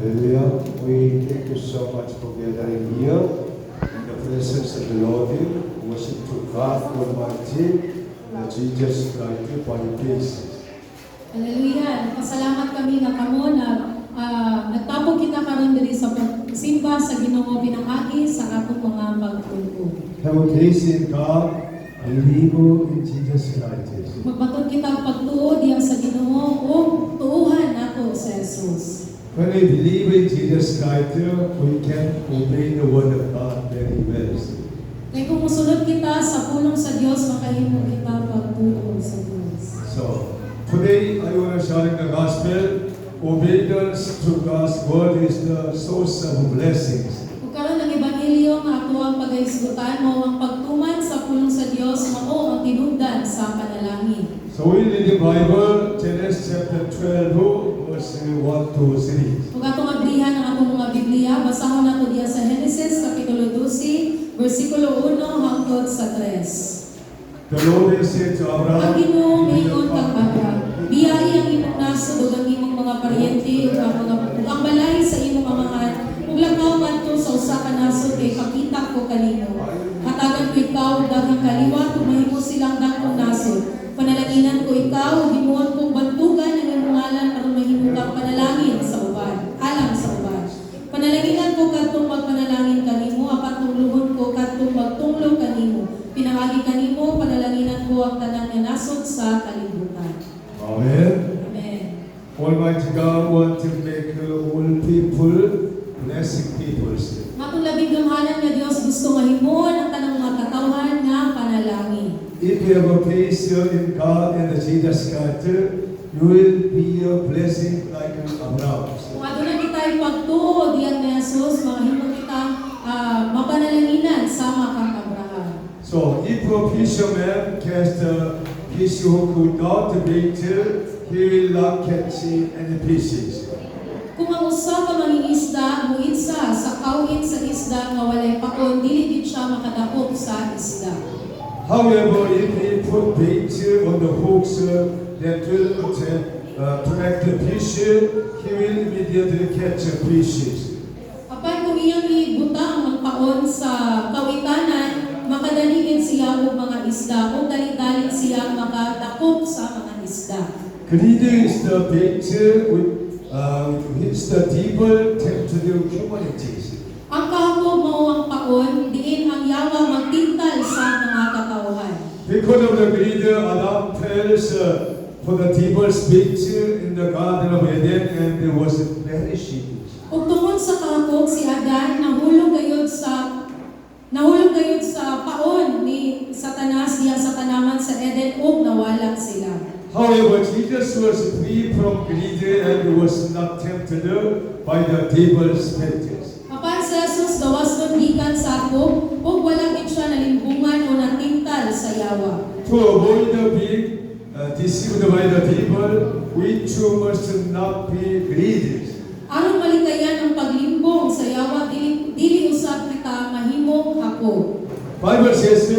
Hallelujah. We thank you so much for gathering here in the presence of the Lord. Worship to God Almighty, Jesus Christ by grace. Hallelujah. Pasalamat kami nga kamo na nagtapog kita karon diri sa pagsimba sa Ginoo pinangagi sa atong mga pagtulog. Have a faith in God, believe in Jesus Christ. Magbaton kita og pagtuo diha sa Ginoo ug tuuhan nato sa Jesus. When we believe in Jesus Christ, we can obey the word of God very well. Kaya kung musulod kita sa pulong sa Dios, makahimo kita pagtuo sa Dios. So, today I want to share the gospel. Obedience to God's word is the source of blessings. Kung karon ang ebanghelyo nga ato ang pagahisgutan mo ang pagtuman sa pulong sa Dios mao ang tinubdan sa panalangin. So we read the Bible, Genesis chapter 12, verse 1 to 3. Kung atong abrihan ang atong mga Biblia, basahon nato diha sa Genesis kapitulo 12, versikulo 1 hangtod sa 3. The Lord has said to Ang Abraham, Ginoo mayon kang Abraham, biyahe ang imong nasod ug ang imong mga paryente ug ang balay sa imong amahan, ug lakaw ngadto sa usa ka nasod kay pakita ko kanimo. Hatagan ko ikaw ug daghang kaliwat ug mahimo silang dagkong nasod. Panalanginan ko ikaw ug himuon kong bantugan ang imong ngalan aron mahimo kang panalangin sa uban, alang sa uban. Panalanginan ko kadtong magpanalangin kanimo, apat tungluhon ko kadtong magtunglo kanimo. Pinangagi kanimo, panalanginan ko ang tanan nga nasod sa kalibutan. Amen. Amen. Almighty God wants to make all people blessing people. Matong labing gamhanan nga Dios gusto nga himuon ang tanang mga katawhan nga panalangin. If you have a faith in God and Jesus Christ, you will be a blessing like Abraham. Kung ato na kita pagtuo diyan ni Jesus, mahimo kita mapanalanginan sama kang Abraham. So if a fisherman cast a fish who could not bait, he will not catch any fishes. Kung ang usa ka mangingisda muinsa sa kawin sa isda nga walay pakon, dili gid siya makadakop sa isda. However, if he put bait on the hooks that will attract the fish, he will immediately catch fishes. Apan kung iyang ibutang ang paon sa kawitanan, makadaligid siya og mga isda, kung dali-dali siya makadakop sa mga isda. Greed is the bait which the devil tempt to the humanities. Ang kahapog mao ang paon, diin ang yawa magtintal sa mga katawhan. Because of the greed, Adam fell for the devil's bait in the Garden of Eden and was perishing. Ug tungod sa kahapog si Adan nahulog gayud sa paon ni Satanas diha sa tanaman sa Eden ug nawala sila. However, Jesus was free from greed and was not tempted by the devil's temptations. Apan sa Jesus gawas nun gikan sa akog ug wala gid siya nalimbungan o natintal sa yawa. To avoid being deceived by the devil, we too must not be greedy. Aron malikayan ang paglimbong sa yawa, dili usab kita mahimong ako. Bible says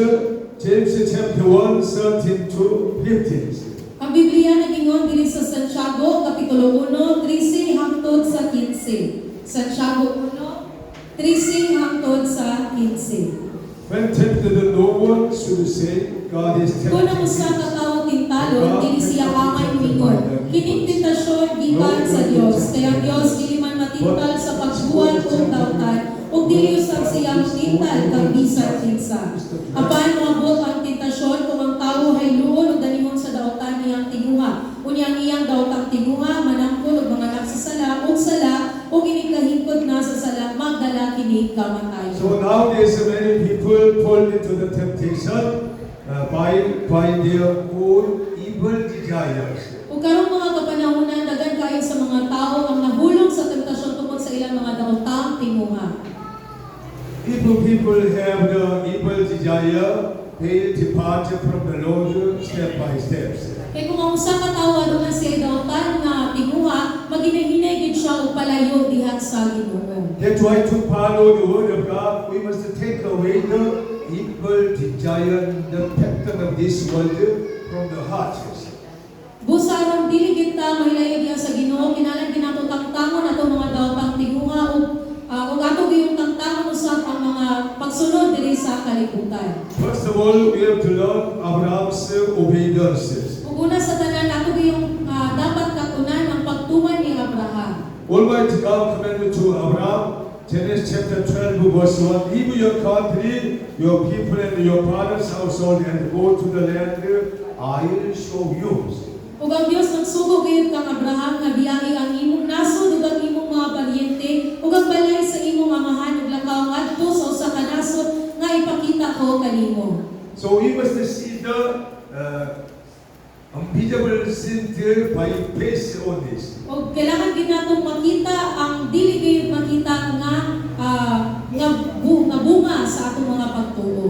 James chapter 1, 13 to 15. Ang Biblia nagingon dili sa Santiago kapitulo 1, 13 hangtod sa 15. Santiago 1, 13 hangtod sa 15. When tempted, no one should say, God is Kung ang tempting usa ka me. tawo tintalon, dili siya angay mingon. Kining tentasyon gikan sa Dios, kaya ang Dios dili man matintal sa pagbuhat o dautan, ug dili usab siya matintal kang bisan kinsa. Apan moabot ang tentasyon kung ang tawo hayluon ug danihon sa dautan niyang tinguha. Unyang iyang daotang tinguha manangkol og mga nagsasala ug sala ug inikahingkod na sa sala magdala kini kamatayon. So nowadays many people fall into the temptation by their own evil desires. Kung karong mga kapanahonan, dagan kayo sa mga tao ang nahulog sa tentasyon tungkol sa ilang mga daotang tinguha. If people have the evil desire, they depart from the Lord step by step. Kaya kung ang usa ka tawo aduna siya daotan nga tinguha, maghinay-hinay gid siya og palayo diha sa Ginoo. That's why to follow the word of God, we must take away the evil desire, the pattern of this world from the heart. Busa aron dili kita mahilayo diha sa Ginoo, kinahanglan ginato tangtangon ato mga daotang pagsunod diri sa kalibutan. First of all, we have to learn Abraham's obedience. Ug una sa tanan ato yung dapat katunan ang pagtuman ni Abraham. Almighty God commanded to Abraham, Genesis chapter 12, verse 1, leave your country, your people, and your father's household, and go to the land I will show you. Ug ang Dios nagsugo gayud kang Abraham nga biyahe ang imong nasod ug ang imong mga paryente ug ang balay sa imong amahan ug lakaw ngadto sa usa ka nasod nga ipakita ko kanimo. So we must see the unbeatable sin by faith on this. O kailangan din natong makita ang dili gayud makita nga bunga sa atong mga pagtuo.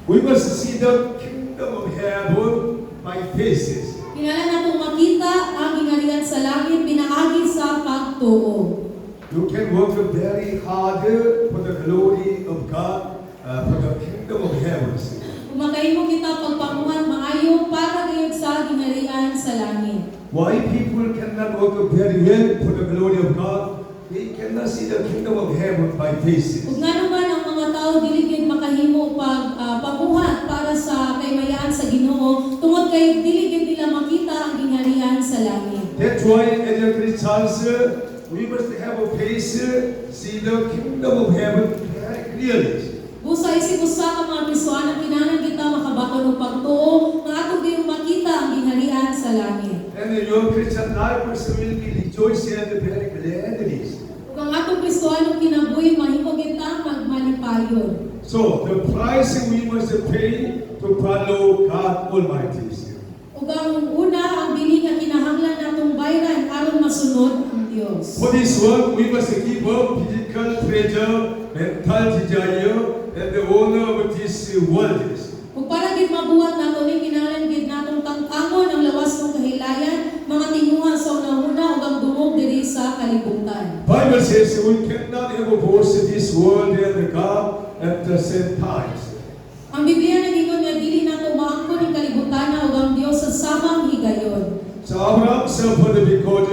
We must see the kingdom of heaven by faith. Kinahanglan natong makita ang gingharian sa langit pinaagi sa pagtuo. You can work very hard for the glory of God, for the kingdom of heaven. Kung makahimo kita pagpamuhat maayo para gayud sa gingharian sa langit. Why people cannot work very well for the glory of God? They cannot see the kingdom of heaven by faith. Kung nga naman ang mga tao dili gid makahimo pamuhat para sa kaymayan sa Ginoo tungod kay dili gid nila makita ang gingharian sa langit. That's why as a Christians, we must have a faith, see the kingdom of heaven very clearly. Busa isip usa ka mga Kristohanon kinahanglan kita makabaton og pagtuo nga ato gayong makita ang gingharian sa langit. And your Christian life will be rejoicing and very gladly. Ug ang atong Kristohanong kinabuhi mahimo kita magmalipayon. So the price we must pay to follow God Almighty. Ug ang una ang bili nga kinahanglan natong bayran aron masunod ang Dios. For this work, we must give up physical pleasure, mental desire, and the honor of this world. Ug para gid mabuhat nato ni kinahanglan gid natong tangtangon ang lawas ng kahilayan, mga tinguha sa una-una ug ang dungog diri sa kalibutan. Bible says we cannot have both this world and God at the same time. Ang Biblia nagingon nga dili nato maangkon ang kalibutan ug ang Dios sa samang higayon. So Abraham suffered because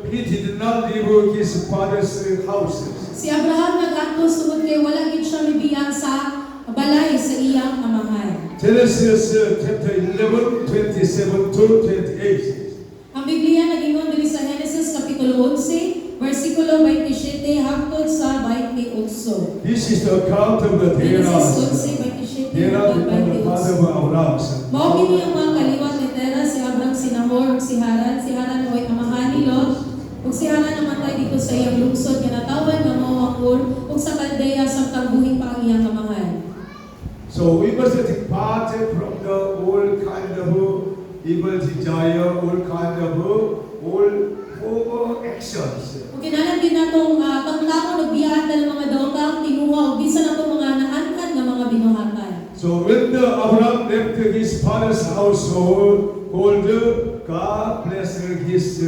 he did not leave his father's houses. Si Abraham nagantos tungod kay wala gid siya mibiyan sa balay sa iyang amahan. Genesis chapter 11, 27 to 28. Ang Biblia nagingon diri sa Genesis kapitulo 11, bersikulo 27 hangtod sa 28. This is the account of the Genesis Terah. 11, 27 Terah hangtod became the father of Abraham. Mao kini ang mga kaliwat ni Terah, si Abram, si Nahor, ug si Haran. Si Haran oy amahan ni Lot, ug si Haran namatay dito sa iyang lungsod nga natawag nga mao ang Ur, ug sa Kaldea samtang buhi pa ang iyang amahan. So we must depart from the old kind of evil desire, old kind of old former actions. Ug kinahanglan din natong tangtangon ug biyatan ng mga daotang tinguha ug bisan natong mga naankan nga mga binuhatan. So when the Abraham left his father's household, God blessed his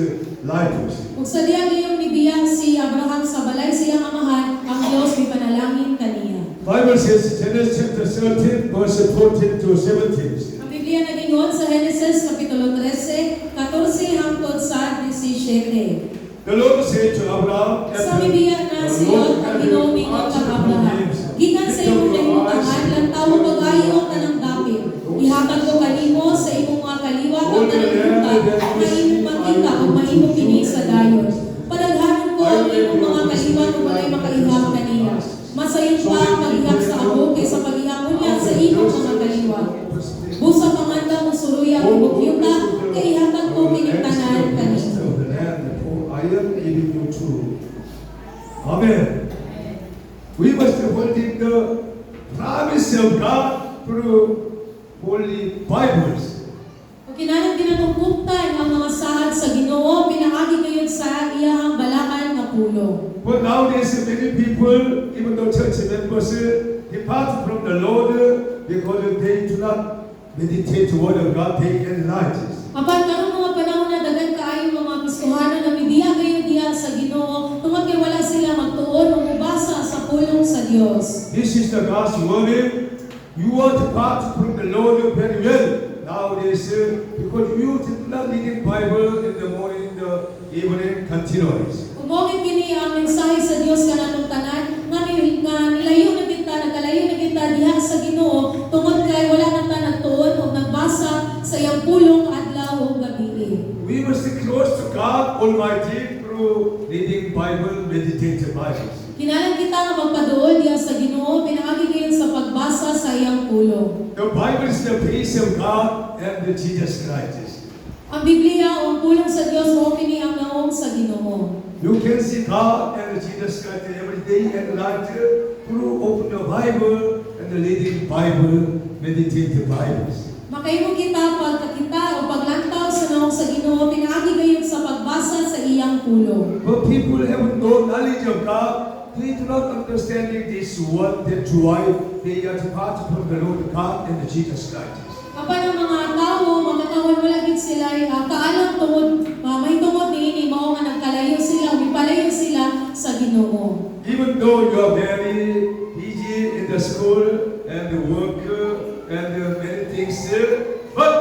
life. Ug sa diha gayong nibiyang si Abraham sa balay sa iyang amahan, ang Dios mipanalangin kaniya. Bible says Genesis chapter 13, verse 14 to 17. Ang Biblia nagingon sa Genesis kapitulo 13, 14 hangtod sa 17. The Lord said to Abraham, Sa Biblia na si Lot ang Ginoo mingon kang Abraham. Gikan sa imong kahimutangan lantaw pag-ayo tanang dapit. Ihatag ko kanimo sa imong mga kaliwat ang tanang yuta nga imong makita ug mahimo kini sa dayon. Padaghanon ko ang imong mga kaliwat ug walay makaihap kaniya. Masayon pa ang pag-ihap sa ako kaysa pag-ihap niya sa imong mga kaliwat. Busa panganda mo suruya ang imong yuta kay ihatag ko kining tanan kanimo. I am giving you truth. Amen. We must hold the promise of God through Holy Bibles. Kung kinahanglan din natong kuptan ang mga sahad sa Ginoo, pinaagi gayud sa iyang balaan nga pulong. But nowadays many people, even though church members, depart from the Lord because they do not meditate the word of God, they enlighten. Apan karong mga panahon na daghan kaayo mga Kristohanon na midiya gayud diha sa Ginoo, tungod kay wala sila magtuon o mubasa sa pulong sa Dios. This is the God's word. You are depart from the Lord very well nowadays because you did not read the Bible in the morning, in the evening continuous. Umogit kini ang mensahe sa Dios kanatong tanan nga nilayo na kita gabi. We must be close to God Almighty through reading Bible, meditating Bible. Kinalang kita nga magpaduol diya sa Ginoo pinaagi kayon sa pagbasa sa iyang pulong. The Bible is the peace of God and the Jesus Christ. Ang Biblia o ang pulong sa Dios mao kini ang naong sa Ginoo. You can see God and Jesus Christ every day and night through open the Bible and the reading Bible, meditating Bibles. Makahimo kita pagkakita o paglantaw sa naong sa Ginoo pinaagi kayon sa pagbasa sa iyang pulong. But people have no knowledge of God. They do not understanding this word. That's why they are departed from the Lord God and the Jesus Christ. Apan ang mga tao, makatawon mo lagi sila, kaalang tungod, may tungod ni mao nga nagkalayo sila, mipalayo sila sa Ginoo. Even though you are very busy in the school and the work and many things, but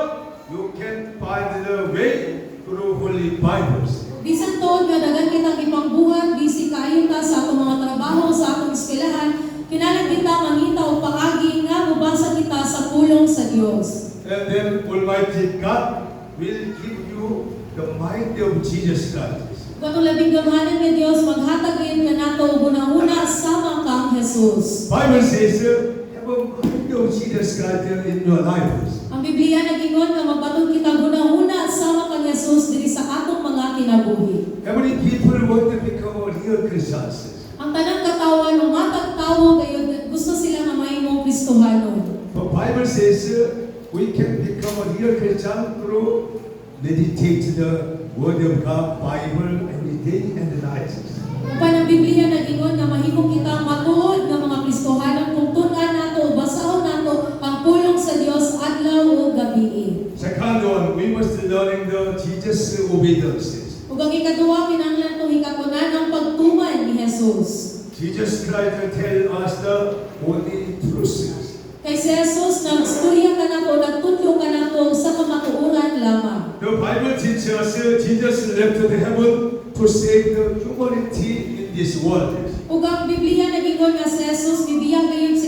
you can find the way through Holy Bibles. Bisan tuod nga dagan kitang ipangbuhat, busy kayo ta sa atong mga trabaho, sa atong eskwelahan, kinahanglan kita mangita o paagi nga mubasa kita sa pulong sa Dios. And then Almighty God will give you the mind of Jesus Christ. Katong labing gamanan nga Dios maghatag kayon kanato una-una sama kang Jesus. Bible says, have a mind of Jesus Christ in your lives. Ang Biblia nagingon nga magbatong kita una-una sama kang Jesus diri sa atong mga kinabuhi. How many people want to become a real Christians? Ang tanang katawan umatag tawo kayo gusto sila nga mahimong Kristohanon. The Bible says we can become a real Christian through meditate the Word of God, Bible, every day and the night. Upan ang Biblia nagingon nga mahimong kita matuod nga mga Kristohanon kung tun-an nato o basahon nato ang pulong sa Dios adlaw o gabi. Second one, we must learn the Jesus obedience. Ug ang ikaduha kinahanglan tong hikatunan ang pagtuman ni Jesus. Jesus Christ tell us the only truth. Kay si Jesus nagstorya ka nato, nagtudlo ka nato sa kamatuoran lamang. The Bible teaches us Jesus left the heaven to save the humanity in this world. Ug ang Biblia nagingon nga si Jesus bibiyag kayon sa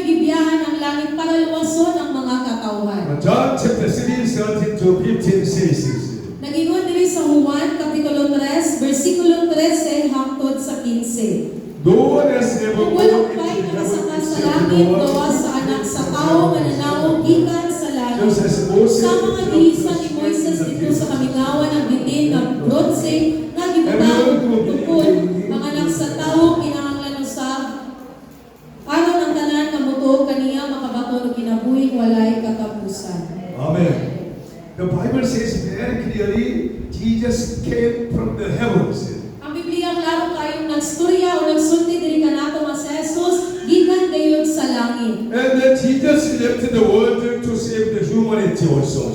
gibiyahan ang langit para luwason ang mga katawhan. John chapter 3, 13 to 15 says this. Nagingon diri sa Juan kapitulo 3 bersikulo 13 hangtod sa 15. No one has ever Kung walang pay nakasaka sa langit gawa sa anak sa tao nga nanawag gikan sa langit. Sa mga gihisan ni Moises dito sa kamingawan ang bitin ng bronze nga gibutang tungkol ang anak sa tao kinahanglan usab aron ang tanan nga motuo kaniya makabaton og kinabuhi walay katapusan. Amen. The Bible says very clearly, Jesus came from the heavens. Ang Biblia klaro kayong nagstorya o nagsulti diri kanato nga si Jesus gikan gayud sa langit. And then Jesus left the world to save the humanity also.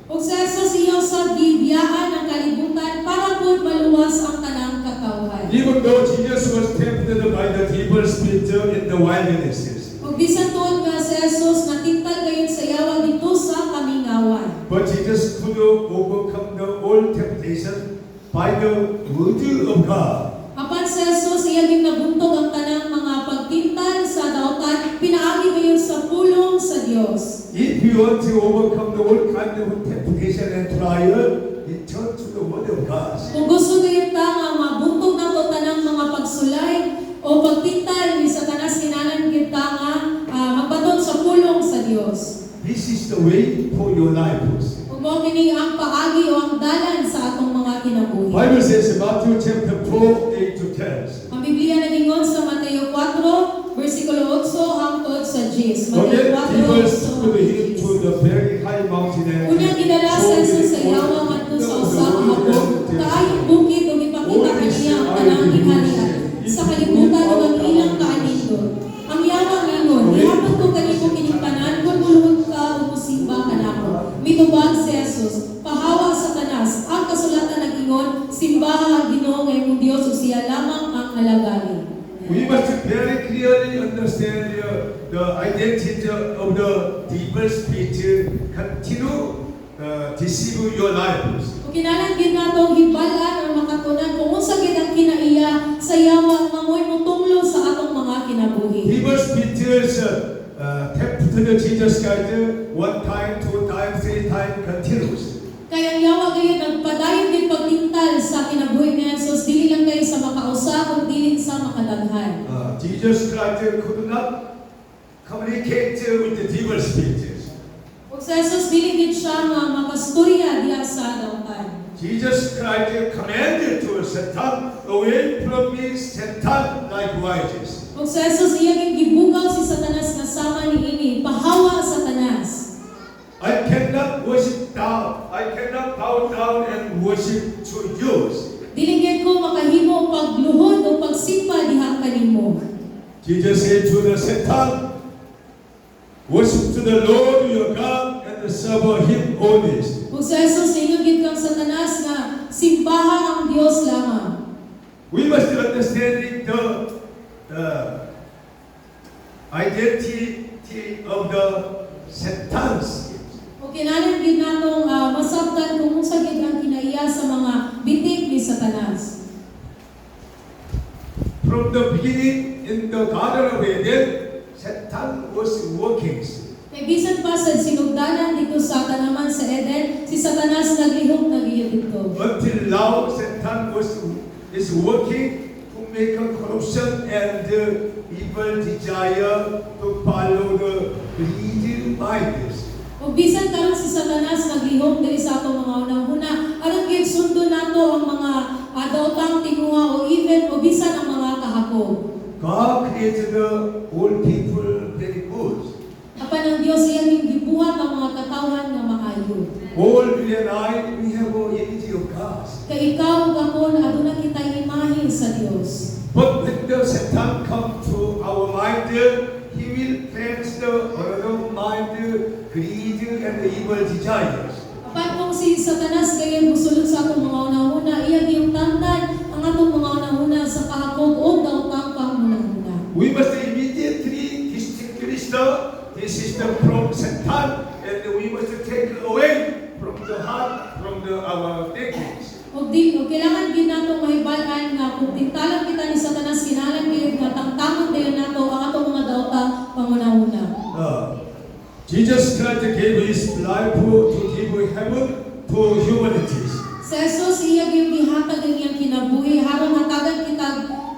Ug si Jesus iya sa gibiyaan ang kalibutan para pud maluwas ang tanang katawhan. Even though Jesus was tempted by the evil spirit in the wilderness. Ug bisan tuod nga si Jesus natingtal gayud sa yawa dito sa kamingawan. But Jesus could overcome the all temptation by the word of God. Apan si Jesus iya ginabuntog ang tanang mga pagtintal sa dautan pinaagi gayud sa pulong sa Dios. If you want to overcome the all kind of temptation and trial, you turn to the word of God. Kung gusto gayud ta nga mabuntog nato tanang mga pagsulay o pagtintal ni Satanas kinahanglan kita nga magbaton sa pulong sa Dios. This is the way for your life. Ug mao kini ang paagi o ang dalan sa atong mga kinabuhi. Bible says in Matthew chapter 4, 8 to 10. Ang Biblia nagingon sa Mateo 4 bersikulo 8 hangtod sa 10. Forget Mateo people 4 to the hill to the very high mountain and Unya gidala sa Jesus sa yawa ngadto sa usa ka hapon. Kaayong bukid ug ipakita kaniya ang tanang ginharian sa kalibutan ug ang ilang kaanindon. Ang yawa ningon, ihapon ko kanimo kining tanan kun muluhod ka ug musimba kanako. Mitubag si Jesus, pahawa sa tanas. Ang kasulatan nagingon, simbaha Ginoo nga imong Dios ug siya lamang ang alagani. we must very clearly understand the identity of the evil spirit continue deceive your lives. Kung kinahanglan gid natong hibalan o makatunan kung unsa gid ang kinaiya sa yawa mangoy mutunglo sa atong mga kinabuhi. Evil spirits tempted Jesus Christ one time, two times, three times continuous. Kaya ang yawa yun nagpadayon din pagtintal sa kinabuhi ni Jesus, dili lang kayo sa makausa, kung dili sa makadaghan. Jesus Christ could not communicate with the evil spirits. Ug sa Jesus, dili gid siya nga makastorya diha sa dautan. Jesus Christ commanded to Satan, away from me, Satan, likewise. Ug sa Jesus, iya gid gibugaw si Satanas nga sama niini, pahawa Satanas. I cannot worship down. I cannot bow down and worship to you. Dili gid ko makahimo pagluhod o pagsimba diha kanimo. Jesus said to the Satan, worship to the Lord your God and serve Him only. Ug sa Jesus, ingon gid kang Satanas nga simbahan ang Dios lamang. We must understand the identity of the Satan's. O kinahanglan gid natong masabtan kung unsa gid ang kinaiya sa mga bitik ni Satanas. From the beginning in the Garden of Eden, Satan was working. Kay bisan pa sa sinugdanan dito sa tanaman sa Eden, si Satanas naglihok na giya dito. Until now, Satan is working to make a corruption and evil desire to follow the greedy minds. O bisan karon si Satanas naglihok diri sa atong mga unang-una, aron gid sundo nato ang mga daotang tinguha o even o bisan ang mga kahapon. God created all people very good. Apan ang Dios iya ning gibuhat ang mga katawhan nga maayo. All you and I, we have a unity of God. Kay ikaw ug ako aduna kitay imahe sa Dios. But when the Satan come to our mind, he will plant the other mind, greed and evil desires. Apan kung si Satanas kay musulod sa atong mga unang-una, iya giyong tandan ang atong mga unang-una sa kahapon o daotang pangunang-una. We must immediately distinguish the system from Satan, and we must take away from the heart, from our thinkings. O kailangan gid nato mahibalan nga kung tintalan kita ni Satanas, kinahanglan gid nga tangtangon dayon nato ang atong mga daotang pangunang-una. Jesus Christ gave His life to give heaven to humanity. Sa Jesus iya gyud gihatag ang iyang kinabuhi aron hatagan kita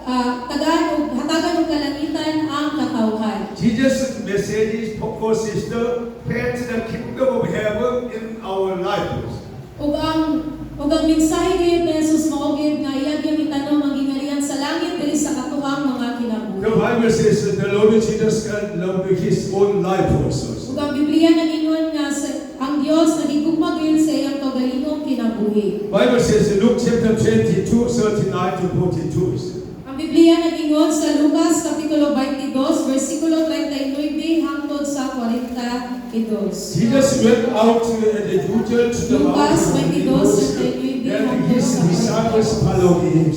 hatagan og kalangitan ang katawhan. Jesus' message is focus is to plant the kingdom of heaven in our lives. Ug ang mensahe gyud ni Jesus mao gyud nga iya gyud itanong ang gingalian sa langit diri sa katuhang mga kinabuhi. The Bible says that the Lord Jesus Christ loved His own life also. Ug ang Biblia nagingon nga ang Dios nagigugma gyud sa iyang kaugalingong kinabuhi. Bible says in Luke chapter 22:39 to 42. Ang Biblia nagingon sa Lucas kapitulo 22 bersikulo 39 hangtod sa 42. Jesus went out as usual to the Lucas mountain 22:39 and hangtod His sa disciples followed Him.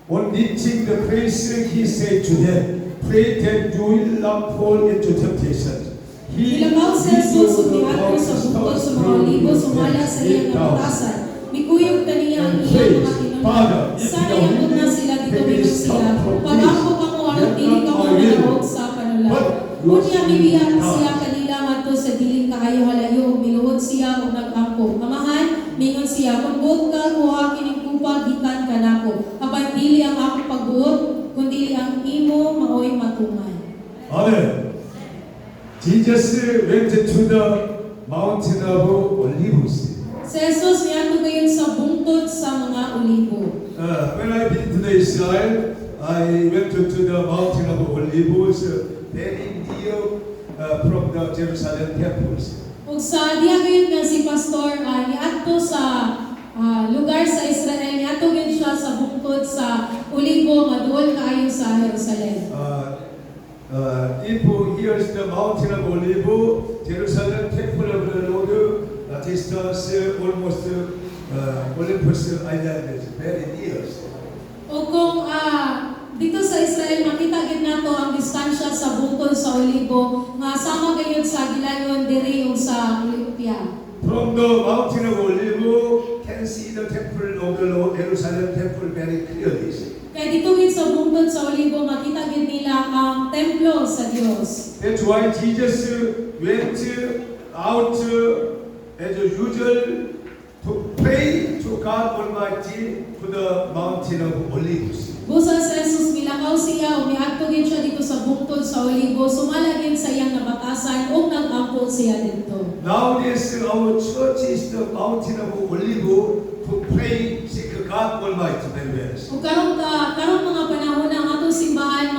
On reaching the place, He said to them, "Pray that you will not fall into temptation." Ilamaw sa Jesus ug giadto sa bukod sa mga olibo sumala sa iyang nabutasan. Mikuyog kaniya ang iyang mga kinunod. Sana yagod na sila dito mingon sila. Pag-ako ka mo aron dili ka mo nalahog sa panulat. Unya mibiyak siya kanila ngadto sa diling kaayo halayo ug miluhod siya ug nag-angko. Amahan, mingon siya, kung buot ka kuha kining kupag gikan kanako. Apan dili ang ako pagbuot, kundi ang imo maoy matuman. Amen. Jesus went to the mountain of Olives. Sa Jesus niadto gayon sa bungtod sa mga olibo. When I been to the Israel, I went to the mountain of Olives, very near from the Jerusalem temples. Ug sa diha gayon nga si pastor niadto sa lugar sa Israel, niadto gyud siya sa bungtod sa olibo nga duol kaayo sa Jerusalem. If here is the mountain of Olives, Jerusalem temple of the Lord, distance almost Olympus Island is very near. O kung dito sa Israel makita gid nato ang distansya sa bungtod sa olibo nga sama gayud sa gilayon diri ug sa Olympia. From the mountain of Olives, can see the temple of the Lord, Jerusalem temple very clearly. Kaya dito gid sa bungtod sa olibo makita gid nila ang templo sa Dios. That's why Jesus went out as usual to pray to God Almighty to the mountain of Olives. Busa sa Jesus milakaw siya, umiadtogin siya dito sa bungtod sa Olivo, sumalagin sa iyang nabatasan ug nag-ampo siya dito. Nowadays, our church is the mountain of Olive to pray, seek God Almighty very well. Ug karon mga panahon ang atong simbahan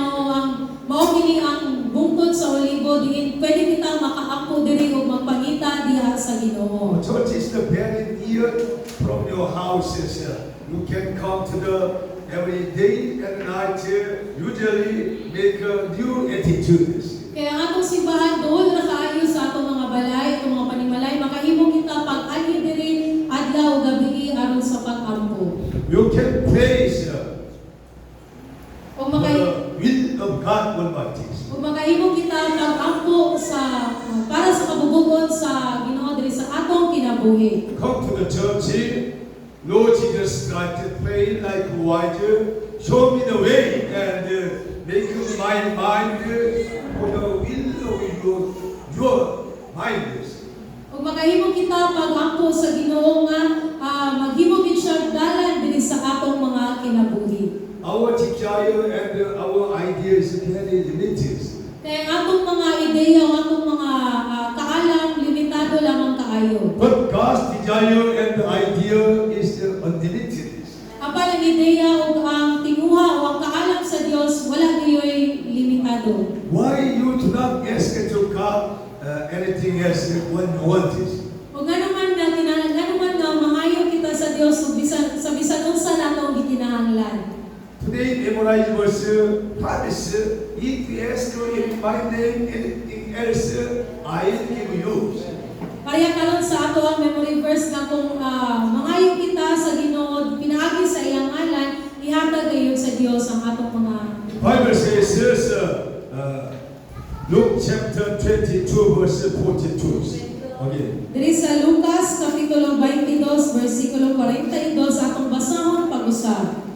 mao kini ang bungtod sa Olivo diin pwede kita makaampo diri ug magpangita diha sa Ginoo. Church is the very near from your houses. You can come to the every day and night. Usually make a new attitudes. Kaya ang atong simbahan doon na kaayo sa atong mga balay, atong mga panimalay, makahimo kita pag-ali diri adlaw gabi aron sa pag-ampo. You can praise O for the will of God Almighty. makahimo kita pag-ampo sa para sa kabubugon sa Ginoo diri sa atong kinabuhi. Come to the church, Lord Jesus Christ, pray like wise, show me the way and make my mind for the will of your mind. Ug makahimo kita pag-ampo sa Ginoo nga maghimo gid siya dalan diri sa atong mga kinabuhi. Our desire and our idea is very limited. Kaya ang atong mga ideya, ang atong mga kaalam, limitado lamang kaayo. But God's desire and idea is unlimited. Apan ang ideya o ang tinguha o ang kaalam sa Dios wala giyoy limitado. Why you do not ask to God anything else when you want it? O nga naman nga mangayo kita sa Dios ug sa bisan unsa natong gikinahanglan. Today memorize verse promise. If you ask in my name anything else, I will give you. Kaya karon sa ato ang memory verse nga kung mangayo kita sa Ginoo pinaagi sa iyang ngalan, ihatag gayud sa Dios ang atong mga Bible says Luke chapter 22 verse 42. Okay. diri sa Lucas kapitulo 22 bersikulo 42 atong basahon pag-usab.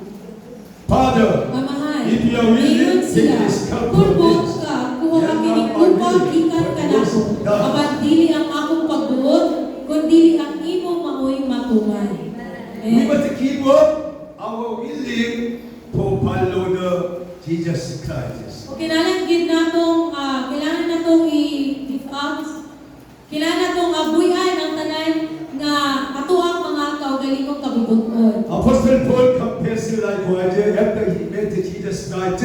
Father, Amahan, if you are willing, take this cup from Kulbot me. ka, kuha kami ni upang ikan ka na ko. Kabat dili ang akong pagbuot, kundi ang imong maoy matungan. We Amen. must keep up our willing to follow the Jesus Christ. O kailangan gid natong i-give up. Kailangan natong abuyan ang tanan nga ato ang mga kaugalingong kabubuton. Apostle Paul confessed likewise after he met Jesus Christ,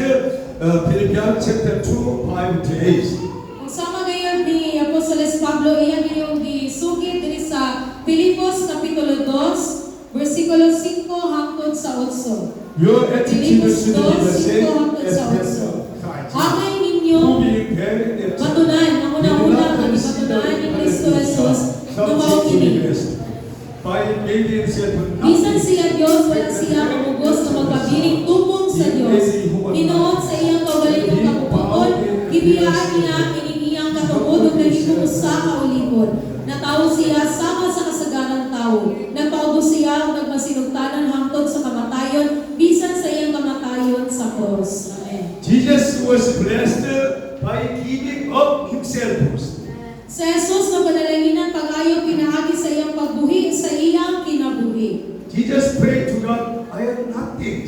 Philippians chapter 2, 5 to 8. Kung sama ngayon ni Apostoles Pablo, iyan yung gisugid diri sa Filipos kapitulo 2, versikulo 5 hangtod sa 8. Your attitude Filipos should be the 2, 5 same hangtod as sa that 8. of Christ. Hangay ninyo, Who being very attitude. matunan, ang una-una ang ipatunan ni Kristo Jesus na maukinig. By making himself Bisan nothing. siya Diyos, wala siya mamugos na magpabiling tubong sa Diyos. Pinoon sa iyang kagalingong kabubuon, gibiyaan niya kinigiyang katubod ug nahimong usa ka ulipon. Natawo siya sama sa kasaganang tawo. Nagpaubos siya ug nagmasinugtanan hangtod sa kamatayon, bisan sa iyang kamatayon sa krus. Amen. Jesus was blessed by giving up himself. Sa Jesus na panalanginan pag-ayo pinaagi sa iyang pagbuhi sa iyang kinabuhi. Jesus prayed to God, I am nothing.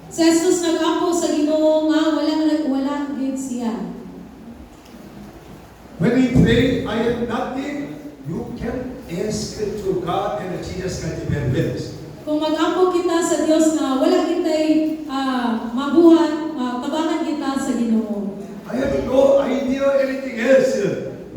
Sa Jesus nag-ampo sa Ginoo nga wala gid siya. When we pray, I am nothing, you can ask to God and Jesus can very well. Kung mag-ampo kita sa Dios nga wala kitay mabuhat, tabangan kita sa Ginoo. I have no idea anything else.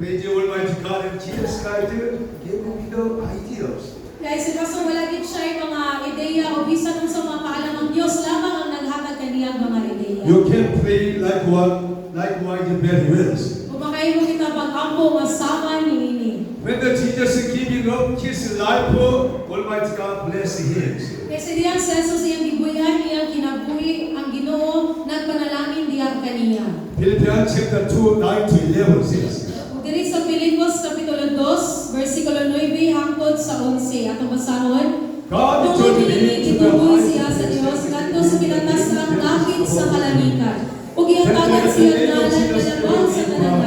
Praise the Almighty God and Jesus Christ gave me the ideas. Kaya si Pastor wala gid siya mga ideya o bisan sa mga kaalam ang Dios lamang ang naghatag kaniya mga ideya. You can pray likewise very well. Kung makahimo kita pag-ampo masama niini. When the Jesus giving up his life, Almighty God bless him. Kasi diyan sa Jesus iyang gibuyan iyang kinabuhi ang Ginoo nagpanalangin diyan kaniya. Philippians chapter 2, 9 to 11 says, Diri sa Filipos kapitulo 2, bersikulo 9 hangtod sa 11 atong basahon. God Tungod told dinhi me to the gituboy siya sa Dios ngadto sa pinatasang langit sa kalangitan. Ug iatagan siya ngalan kalabaw sa tanang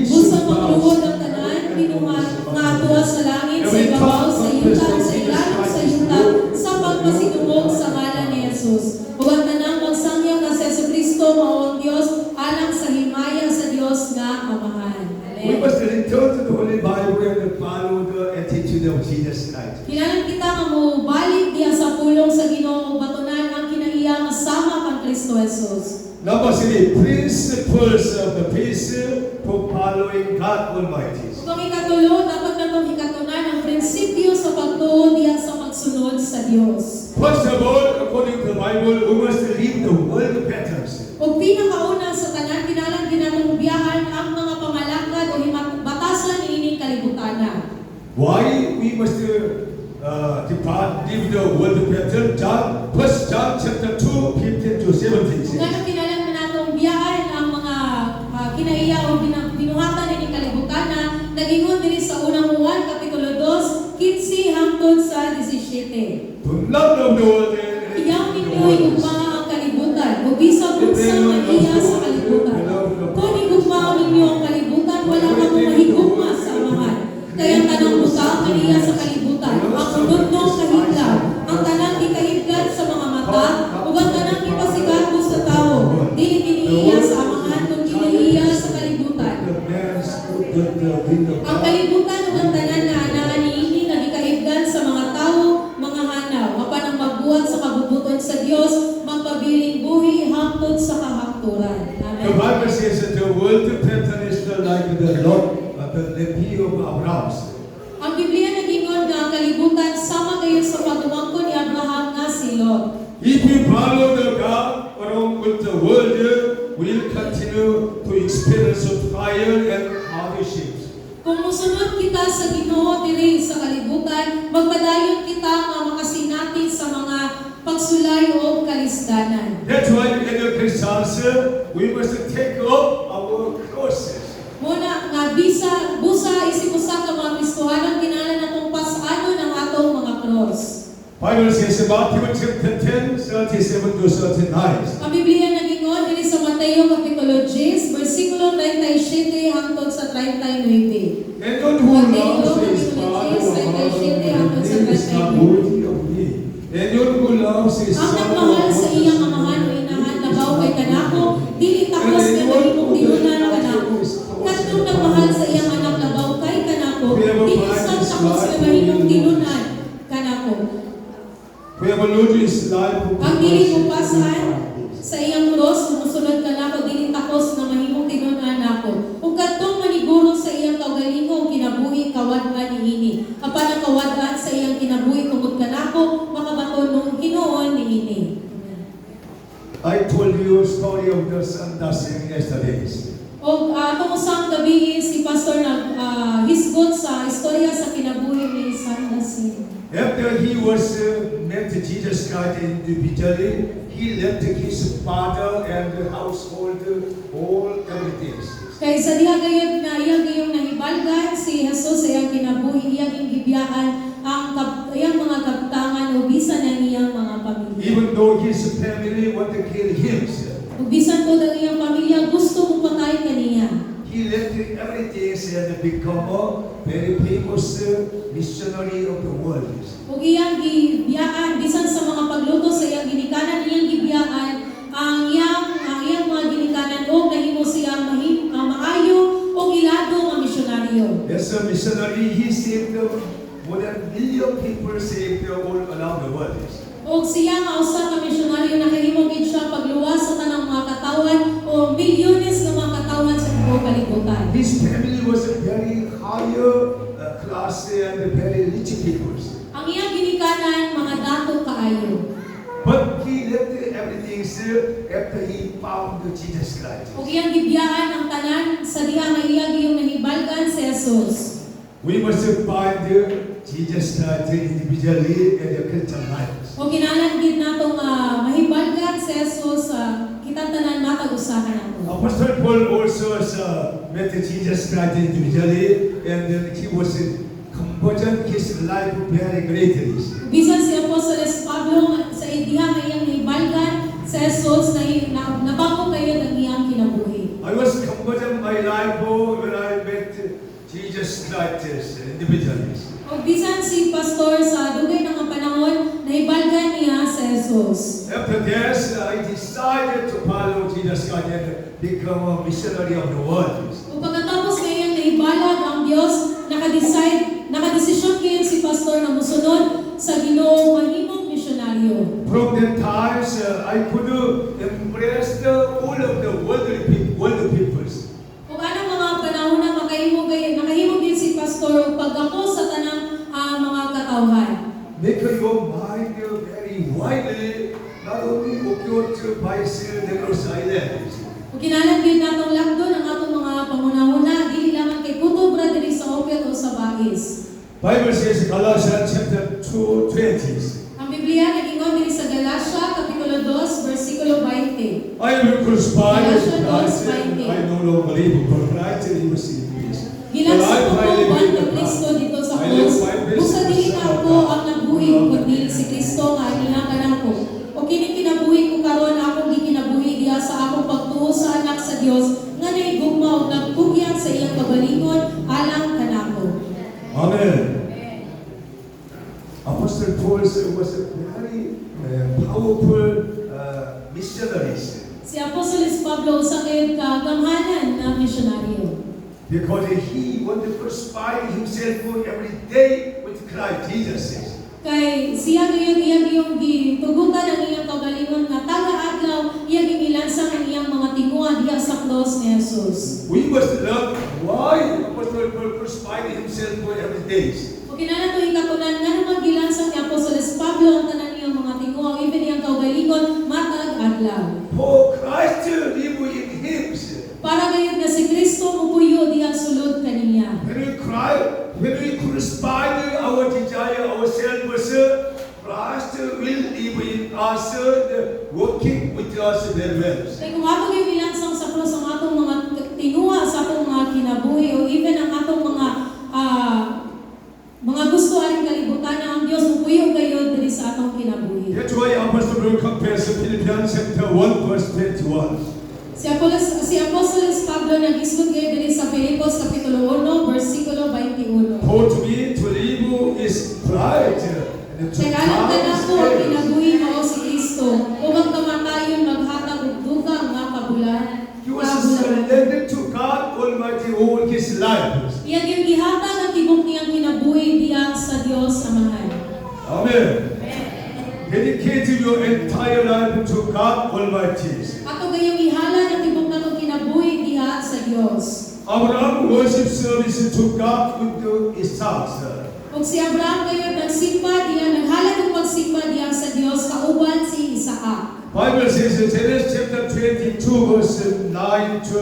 Busa magluhod ang tanan binuhat nga atuwa sa langit sa ibabaw sa yuta sa ilalim Number 3, principles of the peace for following God Almighty. Kung ikatulo, dapat na itong ikatunan ang prinsipyo sa pagtuon diyan sa pagsunod sa Dios. First of all, according to the Bible, we must leave the world patterns. O pinakauna sa tanan, kinalang ginatong biyahan ang mga pamalakad o batasan ining kalibutan. Why we must depart, leave the world pattern? First John chapter 2, 15 to 17 Kung says, ano kinalang na natong biyahan ang mga kinaiya o binuhatan ining kalibutan nagingon diri sa unang Juan, Kapitulo 2, 15 hangtod sa 17. do not love the world and Iyaw ninyo'y ugma ang kalibutan, o bisag unsa man iya sa kalibutan. Kung igugmao ninyo ang kalibutan, wala ka mo mahigugma sa amahan. Kaya ang tanang butang kaniya sa kalibutan, ang unod-nong kahiglaw, ang tanang ikahiglan sa mga mata, ug ang tanang ipasigato sa tao. Dili kiniiya sa amahan, kung kiniiya sa kalibutan. Ang kalibutan ug ang tanan na anaan niini nga gikahigdan sa mga tao, mga hanaw, apan ang magbuhat sa kabubuton sa Dios, magpabiling buhi hangtod sa kahangturan. the Amen. Bible says that the world pattern is not like the Lord, the Levi of Abraham. Ang Biblia nagingon nga ang kalibutan sama kayo sa pagumangkon ni Abraham nga si Lot. If we follow the God along with the world, we'll continue to experience trial and hardships. Kung musunod kita sa Ginoo diri sa kalibutan, magpadayon kita nga makasinati sa mga pagsulay o kalisdanan. That's why in the Christians, we must take up our crosses. Muna nga busa isip usa ka mga Kristohanong kinahanglan natong pasanon ang atong mga cross. Bible says in Matthew chapter 10, 37 to 39. Ang Biblia nagingon diri sa Mateo Kapitulo 10, versikulo 37 hangtod sa 39. And not who loves his father or mother is not worthy of me. And not who loves his Ang son or nagmahal sa iyang daughter amahan o inahan labaw kay kanako, dili takos nga mahimong tinunan kanako. Kadtong nagmahal sa iyang anak labaw kay kanako, dili sad takos nga mahimong tinunan kanako. we have a Lord is life who Ang dili mo pasan sa iyang cross, sumusunod kanako, dili takos nga mahimong tinunan nako. Ug kadtong maniguro sa iyang kaugalingong kinabuhi kawadman niini. Apan ang kawadman sa iyang kinabuhi tungod kanako, makabaton nung hinuon niini. I told you a story of the son dancing yesterday. O atong usang gabi si Pastor hisgot sa istorya sa kinabuhi ni San Dasin. After he was met Jesus Christ individually, he left his father and the household, all everything. Kay sa diha gayud na iyang gayong nahibalgan si Jesus sa iyang kinabuhi, iyang gibiyahan ang iyang mga kabtangan o bisan ang iyang mga pamilya. Even though his family want to kill him, Ug bisan po ang iyang pamilya gusto mong patay kaniya. he left everything and become a very famous missionary of the world. Ug iyang gibiyaan bisan sa mga pagluto sa iyang ginikanan, iyang gibiyaan ang iyang mga ginikanan o nahimo siyang maayo o ilado nga misyonaryo. As a missionary, he saved more than 1 million people saved all around the world. O siya nga usa ka misyonaryo nakahimo gid siya pagluwas sa tanang mga katawan o milyones nga mga katawan sa tibuok kalibutan. His family was a very higher class and very rich people. Ang iyang ginikanan mga dato kaayo. But he left everything after he found Jesus Christ. Ug iyang gibiyaan ang tanan sa diha nga iyang giyong nahibalgan si Jesus. We must find Jesus Christ individually in the Christian life. O kinahanglan gid natong mahibalgan si Jesus sa kitang tanan matag usahan nato. Apostle Paul also met Jesus Christ individually, and he was converted his life very greatly. Bisan si Apostoles Pablo sa diha nga iyang nahibalgan si Jesus na nabago kayo ng iyang kinabuhi. I was converted my life when I met Jesus Christ individually. O bisan si pastor sa dugay ng panahon nahibalgan niya si Jesus. After this, I decided to follow Jesus Christ and become a missionary of the world. O pagkatapos ngayon nahibalag ang Dios, nakadesisyon ngayon si pastor na musunod sa Ginoo mahimong misyonaryo. From that times, I could embrace all widely, not only occurred by Negros Island. Kung kinalang yun natong lakdo ng atong mga pangunahuna, dili lamang kay Kuto Bra diri sa Opet o sa Bagis. Bible says Galatians chapter 2:20. Ang Biblia nagingon diri sa Galacia kapitulo 2 bersikulo 20. I will crucify Galatians Christ, 2:20. I no longer live, but Christ lives in me. Ginagsa ko po buwan ng Kristo dito sa krus. Busa dili na ako ang nabuhi kundi si Kristo nga inihakan ako. O kini kinabuhi ko karon akong gikinabuhi diha sa akong pagtuo sa anak sa Dios nga naigugma og nagtugyan sa iyang kabalingon alang kanako. Amen. Apostle Paul was a very powerful missionary. Si Apostoles Pablo usa kay kagamhanan na misyonaryo. Because he wanted to crucify himself every day with Christ, Jesus says. Kay siya gayong gitugutan ang iyang kaugalingon nga taga-adlaw iya gimilansang ang iyang mga tinguha diha sa krus ni Jesus. We must learn why Apostle Paul crucified himself every day. O kinahanglan to ikatunan nga naman gilansang ni Apostoles Pablo ang tanan niyang mga tinguha even iyang kaugalingon matag adlaw. For Christ live in him. Para gayud nga si Kristo mupuyo diha sulod kaniya. When we cry, when we crucify our desire, our self-worth, Christ will live in us, working with us very well. Kay kung ato gyud bilansang sa krus ang atong mga tinguha sa atong mga kinabuhi o even ang atong mga gusto aring kalibutan na ang Dios mupuyo gayud diri sa atong kinabuhi. That's why Apostle Paul compares Philippians chapter 1 verse 21. Si Apostoles Pablo nag-isgot kayo diri sa Filipos kapitulo 1 bersikulo 21. For to me to live is Christ, and to Kaya alam ka na die ko ang is kinabuhi mao si Kristo ug ang kamatayon maghatag og dugang nga kabulan. He was surrendered to God Almighty all his life. Iya gyud gihatag ang tibok niyang kinabuhi diha sa Dios Amahan. Amen. Dedicate your entire life to God Almighty. Ato gayong ihalad ang tibok natong kinabuhi diha sa Dios. Abraham worship service to God with his sons. Ug si Abraham gayud nagsimba diha naghalad og pagsimba diha sa Dios kauban si Isaac. Bible says in Genesis chapter 22 verse 9 to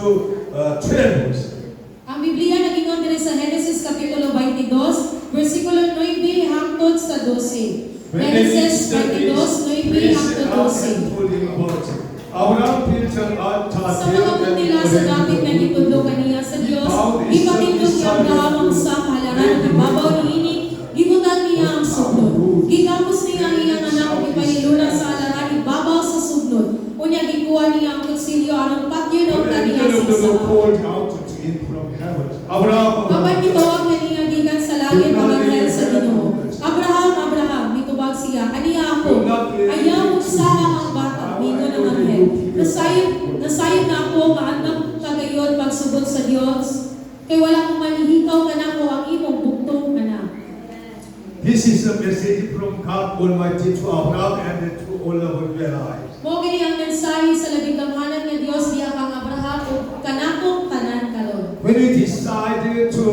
12. Ang Biblia nagingon diri sa Genesis kapitulo 22 bersikulo 9 hangtod sa 12. Genesis 22 9 hangtod 12. Abraham built an altar Sa mga putila sa dapit na gitudlo kaniya sa Dios, ipatindog ni Abraham ang sa kahalaran ng ibabaw niini, gibutan niya ang sugnod. Gikapos niya ang iyang anak ug ipahilula sa halaran ibabaw sa sugnod. Unya gikuha niya ang kutsilyo aron patyon kaniya sa Abraham, Kapag mitawag kaniya gikan sa langit ang anghel sa Ginoo. Abraham, Abraham, mitubag siya, aniya ako. Ayaw usaha ang bata, mingo ng anghel. Nasayod na ako, maanak kagayon pagsugod sa Dios. Kay wala kong manihikaw ka na ko ang imong buktong anak. This is a message from God Almighty to Abraham and to all of their lives. Mo gini ang mensahe sa labing kamhanan nga Dios diha kang Abraham ug kanakong tanan karon. When we decided to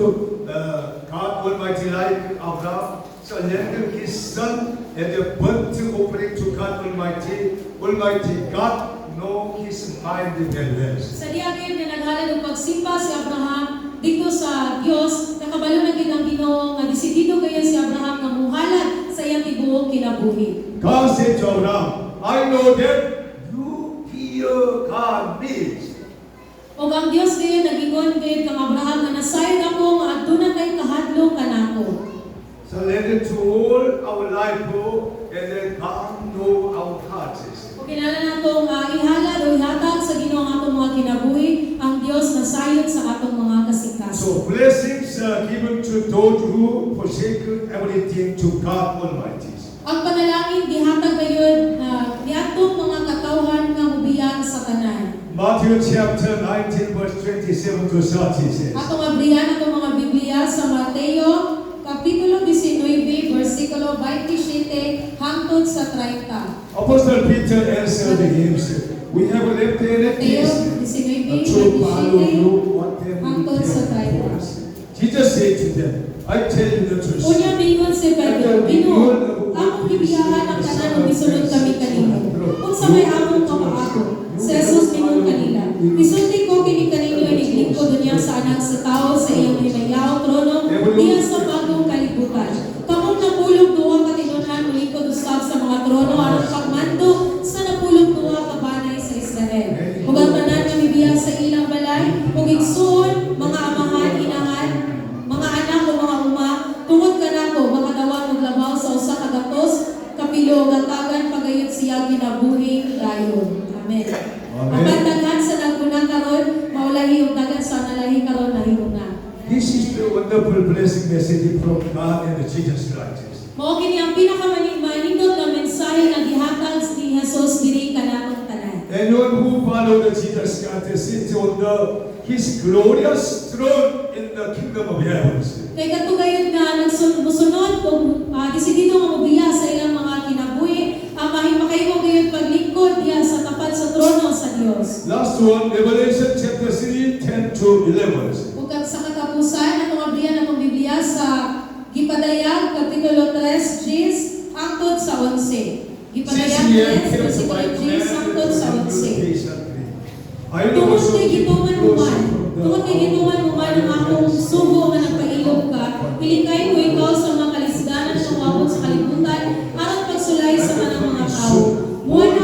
God Almighty like Abraham, surrender his son as a burnt offering to God Almighty, Almighty God know his mind very well. Sa diha gyud nga naghalad og pagsimba si Abraham dito sa Dios, nakabalo na gid ang Ginoo nga desidido kaya si Abraham nga muhalad sa iyang tibuok kinabuhi. God said to Abraham, I know that you fear God means. O ang Dios kaya nagingon kay kang Abraham nga nasayod ako nga aduna kay kahadlok kanako. Surrender to all our life, and then God know our hearts. O kinahanglan nato nga ihalad o ihatag sa Ginoo ang atong mga kinabuhi, ang Dios nasayod sa atong mga kasikaso. So blessings are given to those who forsake everything to God Almighty. Ang panalangin gihatag gayud na niadtong mga katawhan nga mubiyag sa tanan. Matthew chapter 19 verse 27 to 30 says, Atong abrihan atong mga Biblia sa Mateo kapitulo 19 bersikulo 27 hangtod sa 30. Apostle Peter answered him, we have left Mateo enemies 19 to follow you whatever hangtod sa you 30. for us. Jesus said to them, I tell you the truth. Unya mingon si Pedro, Ginoo, akong ibiyahan ang tanan ug misunod kami ako. Sa Jesus mingon kanila. Isulti ko kini kaninyo iniglingkod niya sa anak sa tao sa iyang himayaw trono diya sa bagong kalibutan. Kamong napulog duwa ka tinunan mulikod usab sa mga trono aron pagmando sa napulog duwa ka banay sa Israel. Ug ang tanan nga mibiya sa ilang balay ug igsoon mga amahan inahan mga anak o mga uma tungod kanako makadawat og labaw sa usa ka gatos kapilo gatagan pagayot siya ginabuhing dayon. Amen. Amen. Apan daghan sa naguna karon maulahi ug daghan sa nalahi karon nahimuna. This is the wonderful blessing message from God and Jesus Christ. Mao kini ang pinakamanindot nga mensahe nga gihatag ni Jesus diri kanatong tanan. Anyone who follows the Jesus Christ sits on His glorious throne in the kingdom of heaven. Kay katugayon nga nagsunod kung desidido nga mobiya sa ilang mga kinabuhi, ang mahimakaymo gayud paglingkod diya sa tapat sa trono sa Dios. Last one, Revelation chapter 3, 10 to 11. Ug sa katapusan atong abrihan atong Biblia sa Gipadayag kapitulo 3 10 hangtod sa 11. Gipadayag 3 versikulo 10 hangtod sa 11. Tungod kay gituman mo man ang akong sugo nga nagpailog ka, ilikay ko ikaw sa mga kalisdanan sa wabot sa kalibutan aron pagsulay sa kanang mga tao. Muana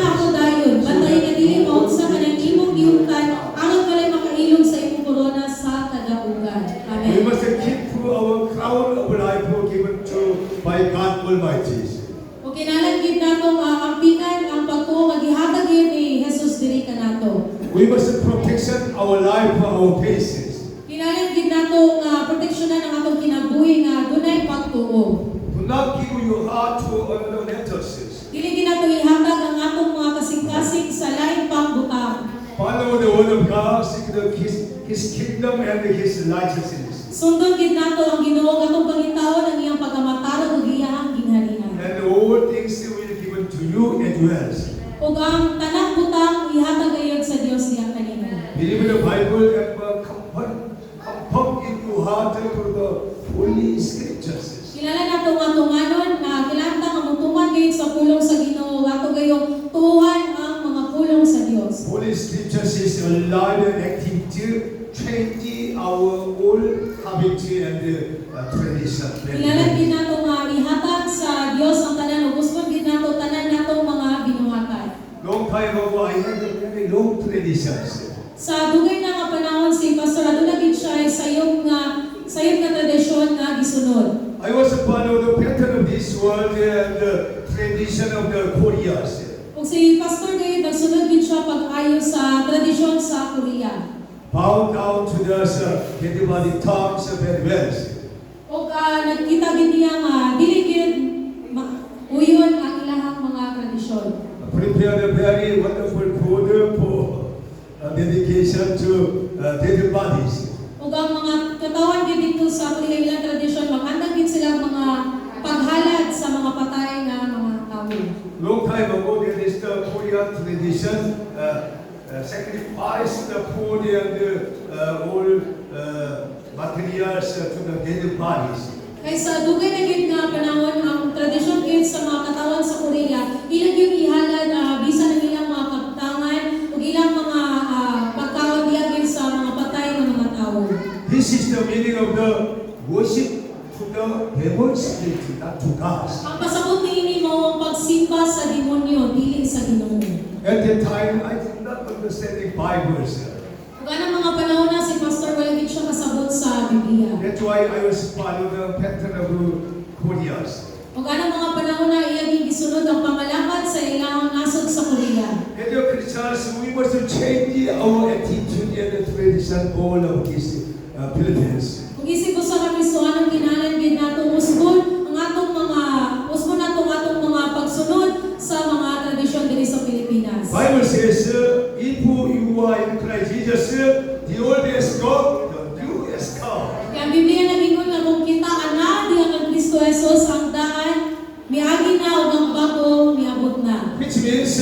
ako dayon, batay nga dili maunsa kanang imong giungtan aron walay makailog sa imong korona sa kadabugan. We Amen. must keep our crown of life given to by God Almighty. O kinalang gid nato ampingan ang pagtuo nga gihatag gyud ni Jesus diri kanato. We must protection our life for our faces. Kinalang gid nato nga proteksyonan ang atong kinabuhi nga dunay pagtuo. Do not give your heart to other matters. Dili gid nato ihatag ang atong mga kasing-kasing sa lain pang butang. Follow the word of God, seek His kingdom and His righteousness. Sundon gid nato ang Ginoo katong pangitawon ang iyang pagamatarog ug iyang ginharian. And all things will be given to you as well. Ug ang tanang butang ihatag gayud sa Dios diya kanina. Believe in the Bible and comfort in your heart to the Holy Scriptures. Kilala nato nga tunganon na kailangan nga mutungan gayud sa pulong sa Ginoo ato gayong tuhan ang mga pulong sa Dios. Holy Scriptures is alive and active to change our old habit and tradition. Kilala gid nato nga ihatag sa Dios ang tanan ug gusto gid nato tanan natong mga binuhatan. Long time ago, I had a very long traditions. Sa dugay na nga panahon si Pastor aduna gid siya ay sayop nga tradisyon nga gisunod. I was a part of the pattern of this world and the tradition of the Koreas. Ug si Pastor gayud nagsunod gid siya pag-ayo sa tradisyon sa Korea. Bow down to the everybody talks very well. Ug nagkita gid niya nga dili gid uyon ang ilahang mga tradisyon. Prepare a very wonderful food for dedication to dead bodies. Ug ang mga katawan gid dito sa Korea ilang tradisyon maghandang gid sila mga paghalad sa mga patay nga mga tawo. Long time ago, there is the Korean tradition, sacrifice the food and all materials to the dead bodies. Kay sa dugay na gid nga panahon ang tradisyon gid sa mga katawan sa Korea, ilang gyud ihalad bisan ang ilang mga kaptangan ug ilang mga pagkaon diya gid sa mga patay nga mga tawo. This is the meaning of the worship to the devil's spirit, not to God. Ang pasabot niini mao ang pagsimba sa demonyo dili sa Ginoo. At that time, I did not understand the Bible. Ug anang mga panahon na si Pastor wala gid siya kasabot sa Biblia. That's why I was following the pattern of Koreas. Ug anang mga panahon na iya gisunod ang pamalakad sa ilahang nasod sa Korea. And the Christians, we must change our attitude and the tradition all of these Philippines. Kung isip ko sa Kristohanon kinahanglan gid nato usbon ang atong mga pagsunod sa mga tradisyon diri sa Pilipinas. Bible says, if you are in Christ Jesus, the old is gone, the new is come. Kaya ang Biblia nagingon nga kung kita ana diha kang Kristo Jesus ang daan miagi na ug ang bago miabot na. Which means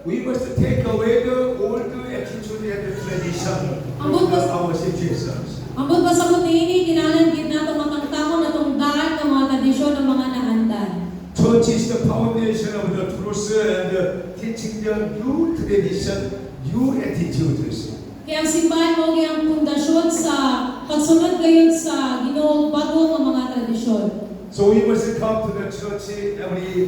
we must take away the old attitude and the tradition of our situations. Ambot pa sa niini kinahanglan gid nato matangtamon atong daan nga mga tradisyon ng mga naandan. To church is the foundation of the truth and teaching the new tradition, new attitudes. Kaya ang simbahan mo ang pundasyon sa pagsunod ngayon sa Ginoo bago ang mga tradisyon. So we must come to the church every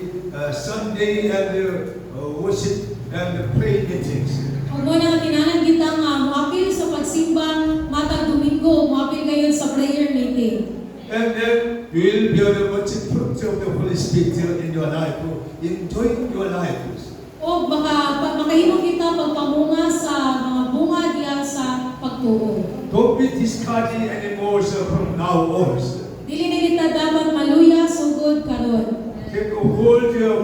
Sunday and worship and pray meetings. Kung mo na kinanan kita nga muapil sa pagsimba matag Domingo, muapil kayo sa prayer meeting. And then you will be able to much fruit of the Holy Spirit in your life, enjoying your life. O baka makahimo kita pagpamunga sa mga bunga diya sa pagtuo. Don't be discarding anymore from now on. Dili na kita dapat maluya sugod karon. Take a hold of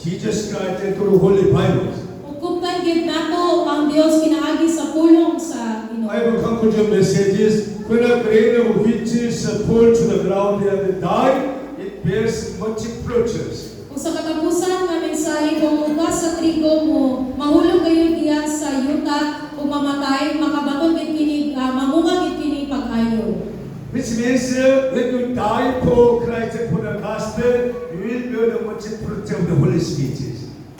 Jesus Christ and to the Holy Bible. Ugkutan gid nato ang Dios pinaagi sa pulong sa Ginoo. I will conclude your messages. When a grain of wheat is fall to the ground and die, it bears much fruits. Kung sa katapusan nga mensahe kung ugas sa trigo mo, mahulog kayo diya sa yuta o mamatay, makabaton gid kini, mamunga gid kini pag-ayo. Which means when you die for Christ and for the gospel, you will bear much fruit of the Holy Spirit.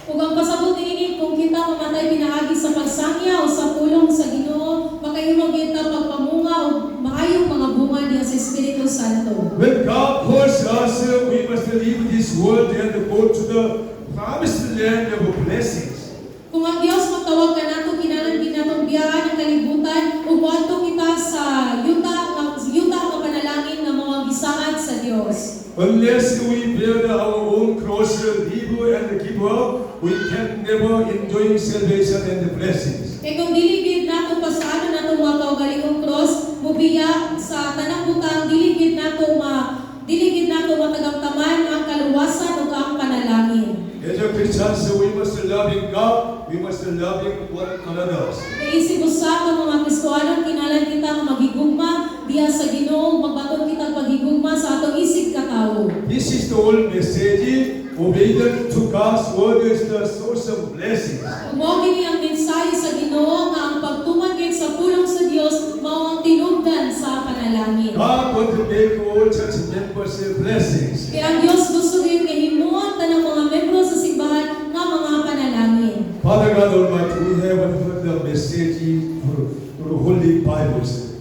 Ug ang pasabot niini kung kita mamatay pinaagi sa pagsangya o sa pulong sa Ginoo, makahimo kita pagpamunga o maayong mga bunga diya sa Espiritu Santo. When God calls us, we must leave this world and go to the promised land of blessings. Kung ang Dios magtawag ka nato, kinahanglan din natong biyahan ang kalibutan ug moadto kita sa yuta nga panalangin nga mao ang gisaad sa Dios. Unless we bear our own cross, leave and give up, we can never enjoy salvation and the blessings. Kaya kung diligid nato pasaano nato mga kaugalingong cross, mubiya sa tanang butang diligid nato matagamtaman ang kaluwasan ug ang panalangin. As a Christians, we must love God, we must love one another. Naisip usa ka mga Kristohanon kinahanglan kita nga maghigugma diya sa Ginoo, magbaton kita paghigugma sa atong isig katawo. This is the old message. Obedience to God's word is the source of blessings. Mao gini ang mensahe sa Ginoo nga ang pagtuman gid sa pulong sa Dios mao ang tinubdan sa panalangin. God wants to make all church members blessings. Kaya ang Dios gusto gyud nga himuon tanang mga membro sa simbahan nga mga panalangin. Father God Almighty, we have heard the message through the Holy Bibles.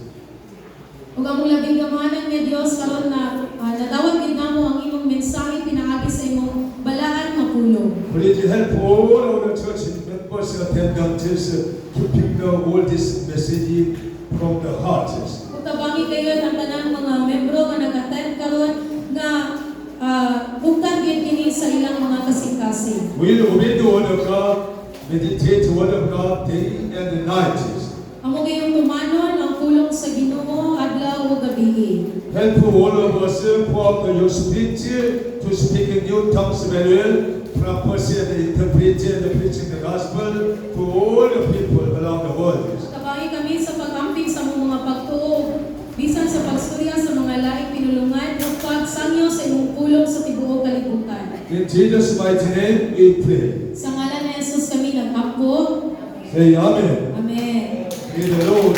Ug ang labing gamanan nga Dios karon na nadawat gid namo ang imong mensahe pinaagi sa imong balaan nga pulong. Please help all of the church members attendants to pick all this message from the heart. Ug tabangi kayo ang tanang mga membro nga nag-attend karon nga buktan gid kini sa ilang mga kasing-kasing. We'll obey the word of God, meditate the word of God day and night. Amo gayong tumanon ang pulong sa Ginoo adlaw ug gabi. Help all of us pour out your spirit to speak in new tongues very well, prophecy and interpreting and preaching the gospel to all the people around the world. Tabangi kami sa pag-amping sa among mga pagtuo bisan sa pagstorya sa mga laing pinulungan ug pagsangyo sa imong pulong sa tibuok kalibutan. In Jesus' mighty name we pray. Sa ngalan ni Jesus kami naghampo. Say Amen. Amen. May the Lord.